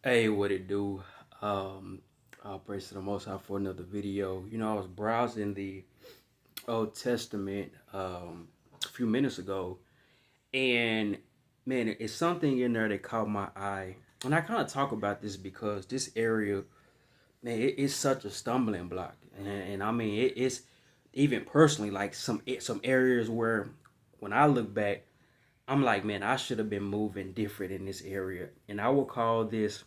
Hey, what it do? I'll praise to the Most High for another video. I was browsing the Old Testament a few minutes ago, and man, it's something in there that caught my eye. And I kind of talk about this because this area, man, it's such a stumbling block, and I mean, it's even personally like some areas where when I look back, I'm like, man, I should have been moving different in this area, and I will call this.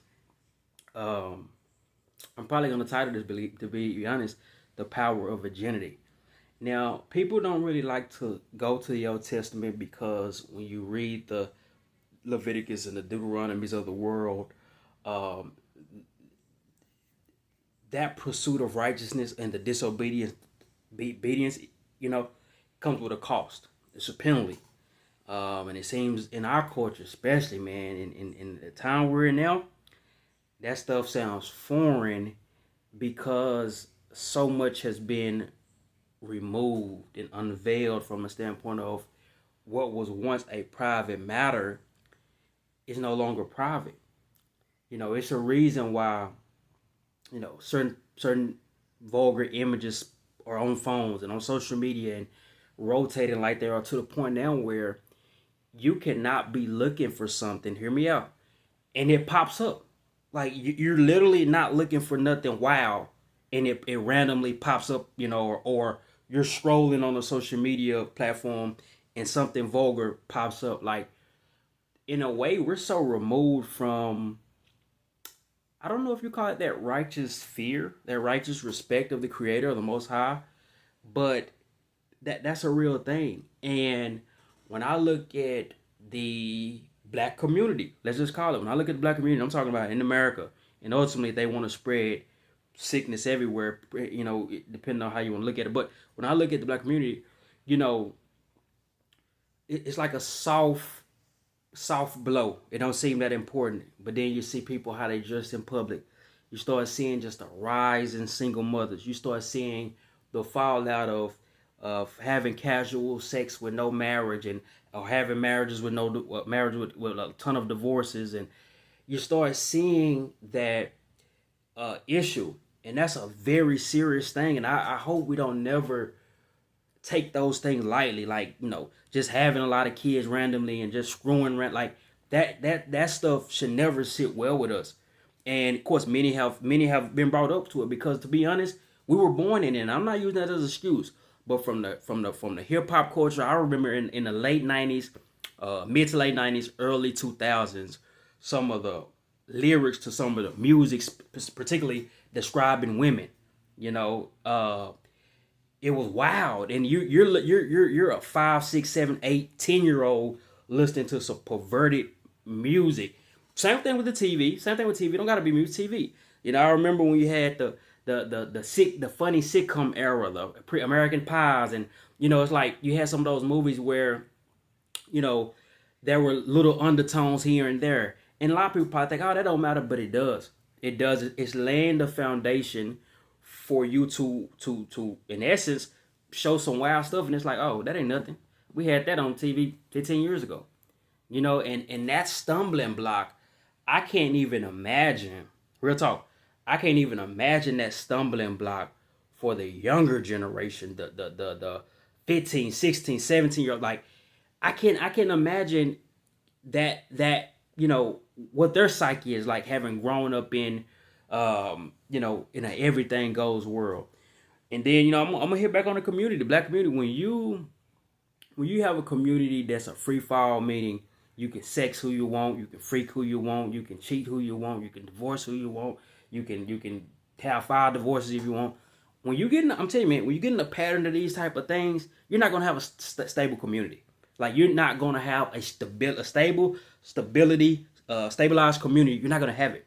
Um, I'm probably gonna title this, to be honest, the power of virginity. Now, people don't really like to go to the Old Testament because when you read the Leviticus and the Deuteronomies of the world, um, that pursuit of righteousness and the obedience, comes with a cost. It's a penalty. And it seems in our culture, especially, man, in the time we're in now, that stuff sounds foreign because so much has been removed and unveiled from a standpoint of what was once a private matter is no longer private. It's a reason why certain vulgar images are on phones and on social media and rotating like they are, to the point now where you cannot be looking for something. Hear me out, and it pops up. Like you're literally not looking for nothing wow, and it randomly pops up, or you're scrolling on a social media platform and something vulgar pops up. Like, in a way, we're so removed from, I don't know if you call it that righteous fear, that righteous respect of the Creator, of the Most High, but that's a real thing. And when I look at the black community, let's just call it, when I look at the black community, I'm talking about in America, and ultimately they want to spread sickness everywhere, depending on how you want to look at it. But when I look at the black community, you know, it's like a soft blow. It don't seem that important. But then you see people how they dress in public. You start seeing just a rise in single mothers. You start seeing the fallout of having casual sex with no marriage, and or having marriages with no marriage with a ton of divorces, and you start seeing that issue, and that's a very serious thing. And I hope we don't never take those things lightly, like just having a lot of kids randomly and just screwing like that stuff should never sit well with us. And of course, many have been brought up to it because, to be honest, we were born in it. And I'm not using that as an excuse, but from the hip hop culture, I remember in the late '90s, mid to late '90s, early 2000s, some of the lyrics to some of the music, particularly describing women, you know, uh, it was wild. And you're a 5, 6, 7, 8, 10 year old listening to some perverted music. Same thing with the TV. Same thing with TV. Don't gotta be music TV. I remember when you had the funny sitcom era, the pre American Pies, and it's like you had some of those movies where you know there were little undertones here and there, and a lot of people probably think, oh, that don't matter, but it does. It does. It's laying the foundation for you to in essence show some wild stuff, and it's like, oh, that ain't nothing. We had that on TV 15 years ago. And that stumbling block, I can't even imagine. Real talk, I can't even imagine that stumbling block for the younger generation, the 15, 16, 17 year old. Like, I can imagine that what their psyche is like, having grown up in a everything goes world. And then I'm gonna hit back on the community, the black community. When you have a community that's a free fall, meaning you can sex who you want, you can freak who you want, you can cheat who you want, you can divorce who you want, you can have 5 divorces if you want. I'm telling you, man, when you get in a pattern of these type of things, you're not gonna have a stable community. Like, you're not gonna have a stabilized community. You're not gonna have it.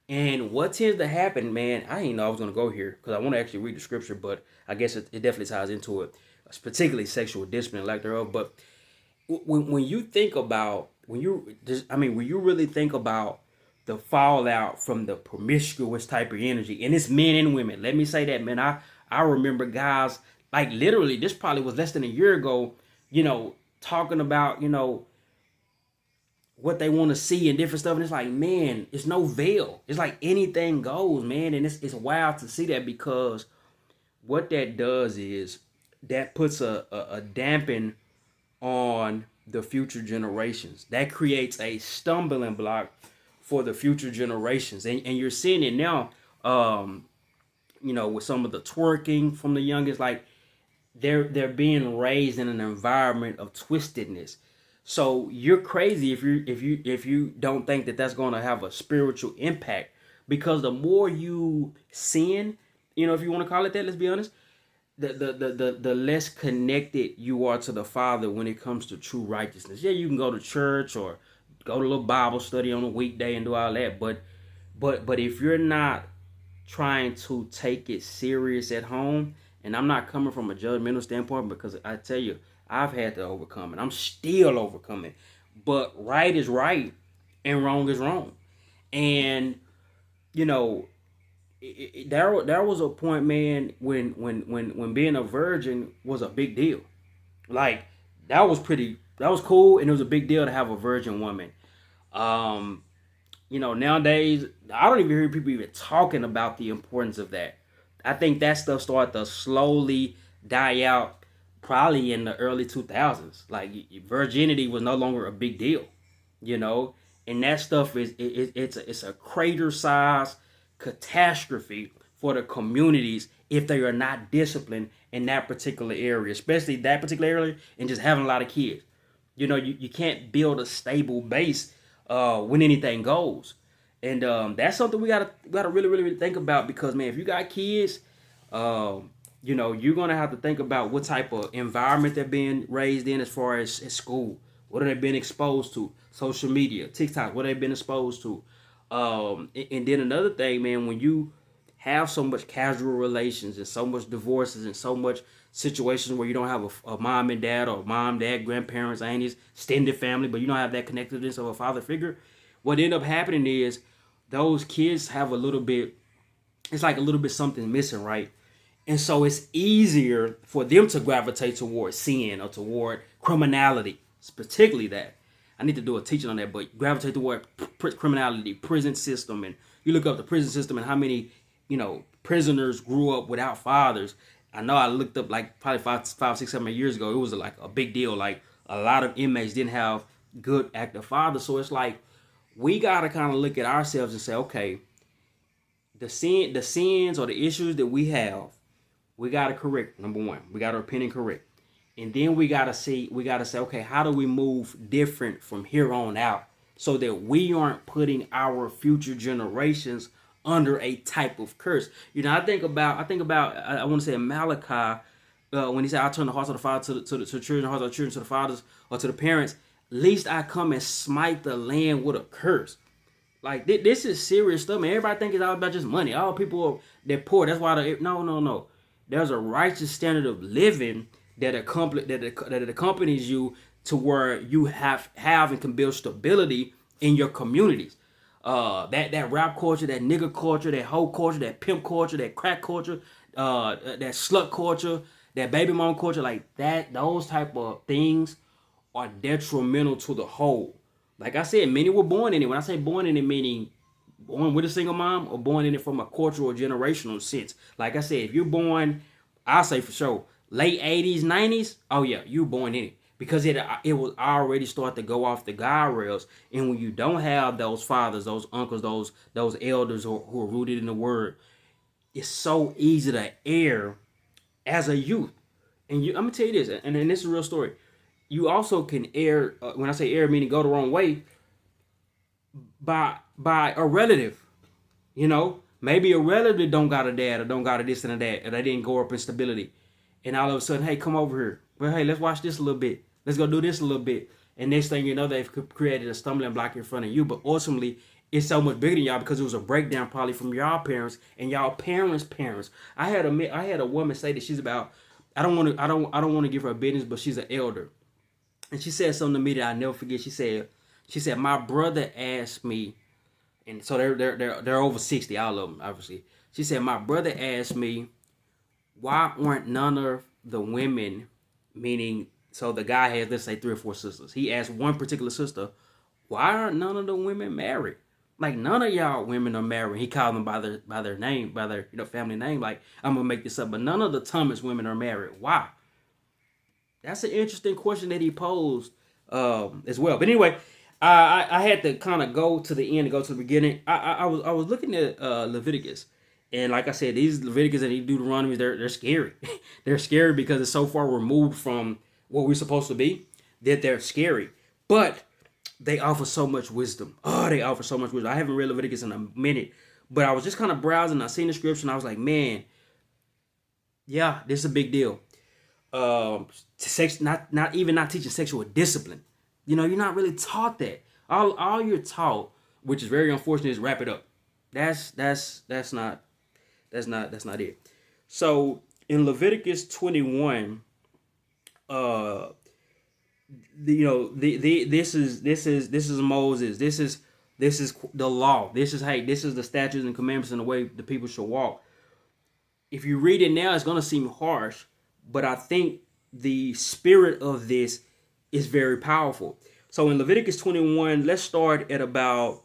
And what tends to happen, man, I didn't know I was going to go here because I want to actually read the scripture, but I guess it definitely ties into it, particularly sexual discipline, lack thereof. But when you think about, when you really think about the fallout from the promiscuous type of energy, and it's men and women, let me say that, man, I remember guys, like, literally, this probably was less than a year ago, talking about, what they want to see and different stuff. And it's like, man, it's no veil. It's like anything goes, man. And it's wild to see that, because what that does is that puts a dampen on the future generations. That creates a stumbling block for the future generations. And you're seeing it now, with some of the twerking from the youngest, like they're being raised in an environment of twistedness. So you're crazy if you don't think that that's going to have a spiritual impact, because the more you sin, if you want to call it that, let's be honest, the less connected you are to the Father when it comes to true righteousness. Yeah, you can go to church or go to a little Bible study on a weekday and do all that, but if you're not trying to take it serious at home, and I'm not coming from a judgmental standpoint, because I tell you, I've had to overcome it. I'm still overcoming. But right is right and wrong is wrong. And there was a point, man, when being a virgin was a big deal. Like that was cool, and it was a big deal to have a virgin woman. Nowadays I don't even hear people even talking about the importance of that. I think that stuff started to slowly die out probably in the early 2000s. Like virginity was no longer a big deal, and that stuff it's a crater size catastrophe for the communities if they are not disciplined in that particular area, especially that particular area, and just having a lot of kids. You can't build a stable base when anything goes. And that's something we gotta really, really, really think about, because man, if you got kids, you're gonna have to think about what type of environment they're being raised in, as far as school. What have they been exposed to? Social media, TikTok, what have they been exposed to? And then another thing, man, when you have so much casual relations and so much divorces and so much situations where you don't have a mom and dad, or mom, dad, grandparents, aunties, extended family, but you don't have that connectedness of a father figure, what end up happening is those kids have it's like a little bit something missing, right? And so it's easier for them to gravitate towards sin or toward criminality, particularly that. I need to do a teaching on that, but gravitate toward criminality, prison system, and you look up the prison system and how many, prisoners grew up without fathers. I know I looked up like probably 5, 6, 7 years ago. It was like a big deal. Like a lot of inmates didn't have good active fathers. So it's like we gotta kind of look at ourselves and say, okay, the sins or the issues that we have, we gotta correct. Number one, we gotta repent and correct. And then we gotta say, okay, how do we move different from here on out, so that we aren't putting our future generations under a type of curse? I think about, I want to say in Malachi, when he said, "I turn the hearts of the father to the children, the hearts of the children to the fathers or to the parents. Least I come and smite the land with a curse." Like this is serious stuff, man. Everybody think it's all about just money. All people they're poor. That's why no. There's a righteous standard of living that accompanies you to where you have and can build stability in your communities. That rap culture, that nigga culture, that hoe culture, that pimp culture, that crack culture, that slut culture, that baby mom culture, like that, those type of things are detrimental to the whole. Like I said, many were born in it. When I say born in it, meaning born with a single mom or born in it from a cultural or generational sense. Like I said, if you're born, I'll say for sure, late 80s, 90s, oh yeah, you were born in it. Because it was already starting to go off the guide rails. And when you don't have those fathers, those uncles, those elders who are rooted in the word, it's so easy to err as a youth. And I'm going to tell you this, and this is a real story. You also can err, when I say err, meaning go the wrong way, by a relative. Maybe a relative don't got a dad or don't got a this and a that, and they didn't go up in stability. And all of a sudden, hey, come over here. Well, hey, let's watch this a little bit. Let's go do this a little bit. And next thing you know, they've created a stumbling block in front of you. But ultimately, it's so much bigger than y'all, because it was a breakdown probably from y'all parents and y'all parents' parents. I had a woman say that she's about, I don't want to give her a business, but she's an elder. And she said something to me that I never forget. She said, my brother asked me, and so they're over 60, all of them, obviously. She said, my brother asked me, why weren't none of the women, meaning, so the guy has, let's say, 3 or 4 sisters. He asked one particular sister, Why aren't none of the women married? Like none of y'all women are married. He called them by their name, by their family name. Like I'm gonna make this up, but none of the Thomas women are married. Why? That's an interesting question that he posed as well. But anyway, I had to kind of go to the end and go to the beginning. I was looking at Leviticus, and like I said, these Leviticus and these Deuteronomies, they're scary. They're scary because it's so far removed from what we're supposed to be that they're scary. But they offer so much wisdom. Oh, they offer so much wisdom. I haven't read Leviticus in a minute, but I was just kind of browsing. I seen the scripture, and I was like, man, yeah, this is a big deal. Not teaching sexual discipline. You're not really taught that. All you're taught, which is very unfortunate, is wrap it up. That's not it. So in Leviticus 21, this is Moses. This is the law. This is the statutes and commandments and the way the people should walk. If you read it now, it's gonna seem harsh, but I think the spirit of this is very powerful. So in Leviticus 21, let's start at about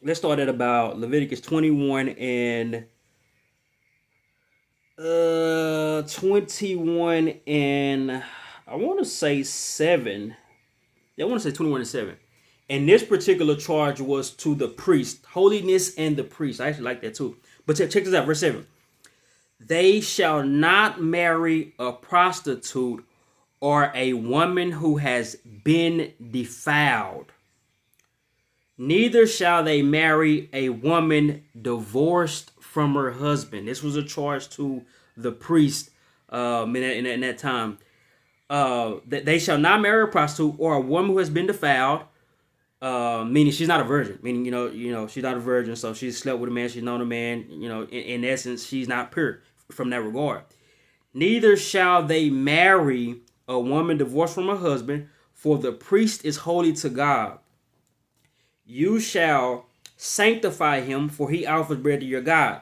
Leviticus 21 and 21 and I want to say 7. I want to say 21 and 7. And this particular charge was to the priest, holiness and the priest. I actually like that too. But check this out, verse 7. They shall not marry a prostitute or a woman who has been defiled. Neither shall they marry a woman divorced from her husband. This was a charge to the priest in that time. That they shall not marry a prostitute or a woman who has been defiled, meaning she's not a virgin. Meaning, she's not a virgin, so she's slept with a man, she's known a man. In essence, she's not pure from that regard. Neither shall they marry a woman divorced from her husband, for the priest is holy to God. You shall sanctify him, for he offers bread to your God.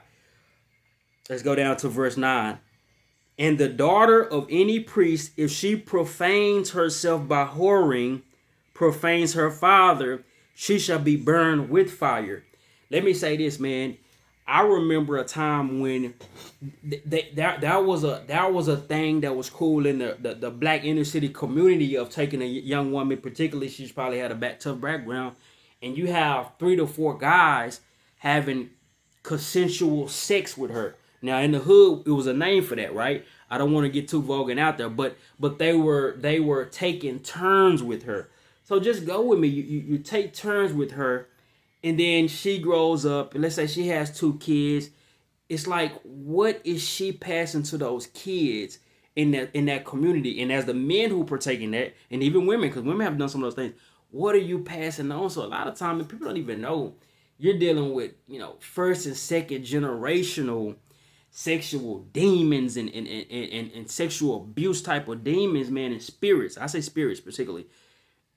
Let's go down to verse 9. And the daughter of any priest, if she profanes herself by whoring, profanes her father, she shall be burned with fire. Let me say this, man. I remember a time when that was a thing that was cool in the black inner city community of taking a young woman, particularly she's probably had a tough background, and you have 3 to 4 guys having consensual sex with her. Now in the hood, it was a name for that, right? I don't want to get too vulgar and out there, but they were taking turns with her. So just go with me. You take turns with her, and then she grows up, and let's say she has 2 kids. It's like, what is she passing to those kids in that community? And as the men who partake in that, and even women, because women have done some of those things, what are you passing on? So a lot of times, people don't even know you're dealing with, first and second generational sexual demons and sexual abuse type of demons, man, and spirits. I say spirits particularly,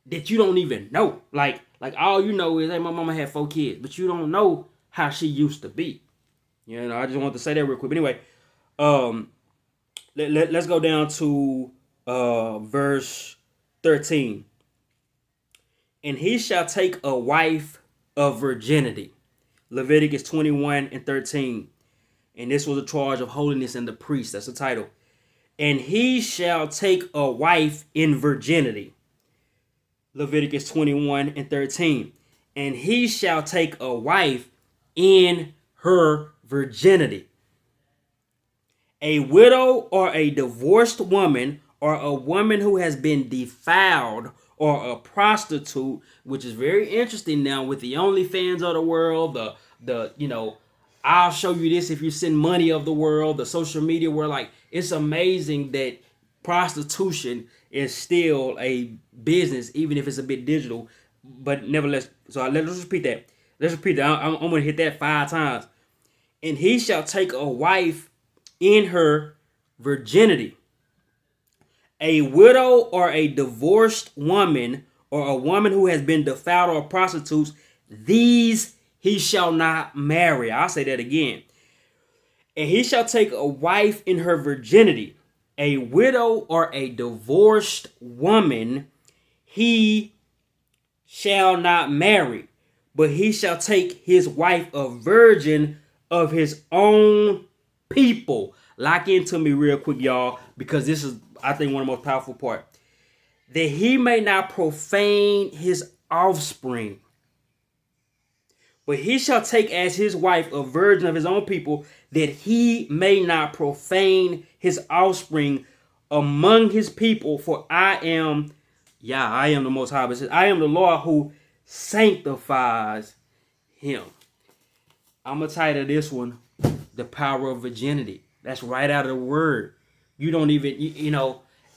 that you don't even know. Like all you know is, hey, my mama had 4 kids, but you don't know how she used to be. I just want to say that real quick. But anyway, let's go down to verse 13. And he shall take a wife of virginity. Leviticus 21 and 13. And this was a charge of holiness and the priest. That's the title. And he shall take a wife in virginity. Leviticus 21 and 13. And he shall take a wife in her virginity. A widow or a divorced woman or a woman who has been defiled or a prostitute, which is very interesting now with the OnlyFans of the world, the I'll show you this if you send money of the world, the social media world. Like, it's amazing that prostitution is still a business, even if it's a bit digital, but nevertheless. So let's repeat that. I'm going to hit that 5 times. And he shall take a wife in her virginity. A widow or a divorced woman or a woman who has been defiled or prostitutes, these he shall not marry. I'll say that again. And he shall take a wife in her virginity. A widow or a divorced woman, he shall not marry, but he shall take his wife a virgin of his own people. Lock into me real quick, y'all, because this is, I think, one of the most powerful part. That he may not profane his offspring, but he shall take as his wife a virgin of his own people, that he may not profane his offspring among his people. For I am the Most High. It says, I am the Lord who sanctifies him. I'm going to title this one, The Power of Virginity. That's right out of the word. You don't even,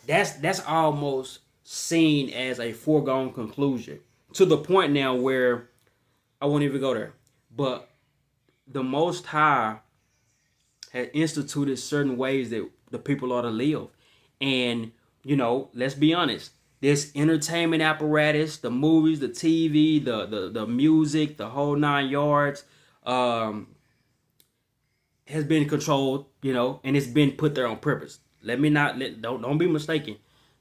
that's almost seen as a foregone conclusion. To the point now where I won't even go there. But the Most High had instituted certain ways that the people ought to live. And, let's be honest. This entertainment apparatus, the movies, the TV, the music, the whole 9 yards, has been controlled, and it's been put there on purpose. Don't be mistaken.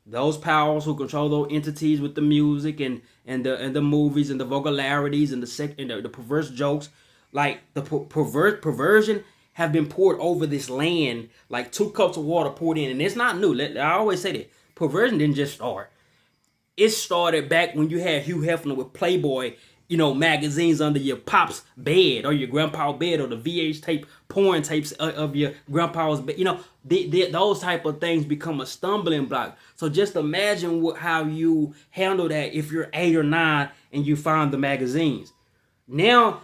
Those powers who control those entities with the music and the movies and the vulgarities and the perverse jokes, like the perversion have been poured over this land like 2 cups of water poured in, and it's not new. I always say that perversion didn't just start. It started back when you had Hugh Hefner with Playboy, magazines under your pop's bed or your grandpa's bed, or the VH tape, porn tapes of your grandpa's bed. Those type of things become a stumbling block. So just imagine how you handle that if you're 8 or 9 and you find the magazines. Now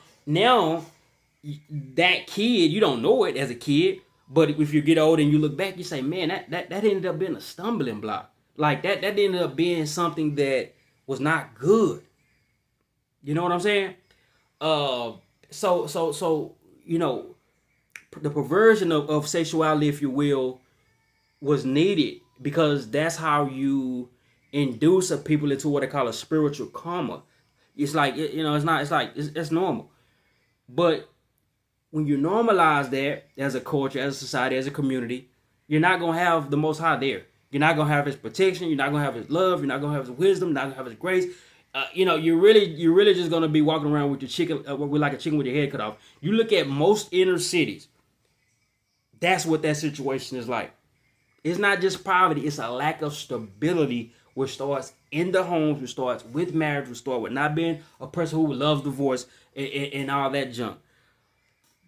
that kid, you don't know it as a kid, but if you get old and you look back, you say, man, that ended up being a stumbling block. Like that ended up being something that was not good. You know what I'm saying? So the perversion of sexuality, if you will, was needed, because that's how you induce a people into what they call a spiritual coma. It's like, it's normal. But when you normalize that as a culture, as a society, as a community, you're not going to have the Most High there. You're not going to have his protection. You're not going to have his love. You're not going to have his wisdom. You're not going to have his grace. You're really just going to be walking around with your chicken, with like a chicken with your head cut off. You look at most inner cities. That's what that situation is like. It's not just poverty. It's a lack of stability, which starts in the homes, which starts with marriage, which starts with not being a person who loves divorce and all that junk.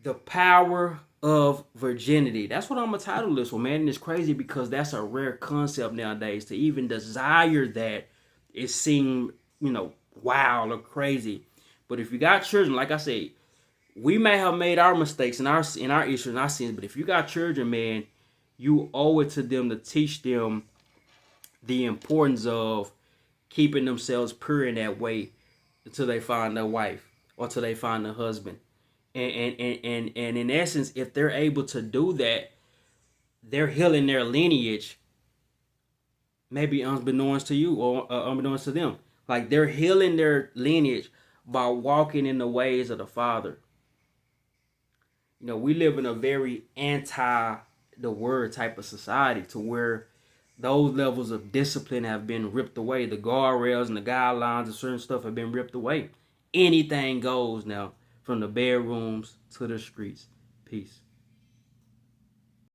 The power of virginity. That's what I'm going to title this one, man. And it's crazy because that's a rare concept nowadays. To even desire that, it seems, wild or crazy. But if you got children, like I said, we may have made our mistakes and our issues and our sins, but if you got children, man, you owe it to them to teach them the importance of keeping themselves pure in that way until they find their wife or until they find their husband. And in essence, if they're able to do that, they're healing their lineage, maybe unbeknownst to you or unbeknownst to them. Like, they're healing their lineage by walking in the ways of the Father. We live in a very the word type of society, to where those levels of discipline have been ripped away. The guardrails and the guidelines and certain stuff have been ripped away. Anything goes now, from the bedrooms to the streets. Peace.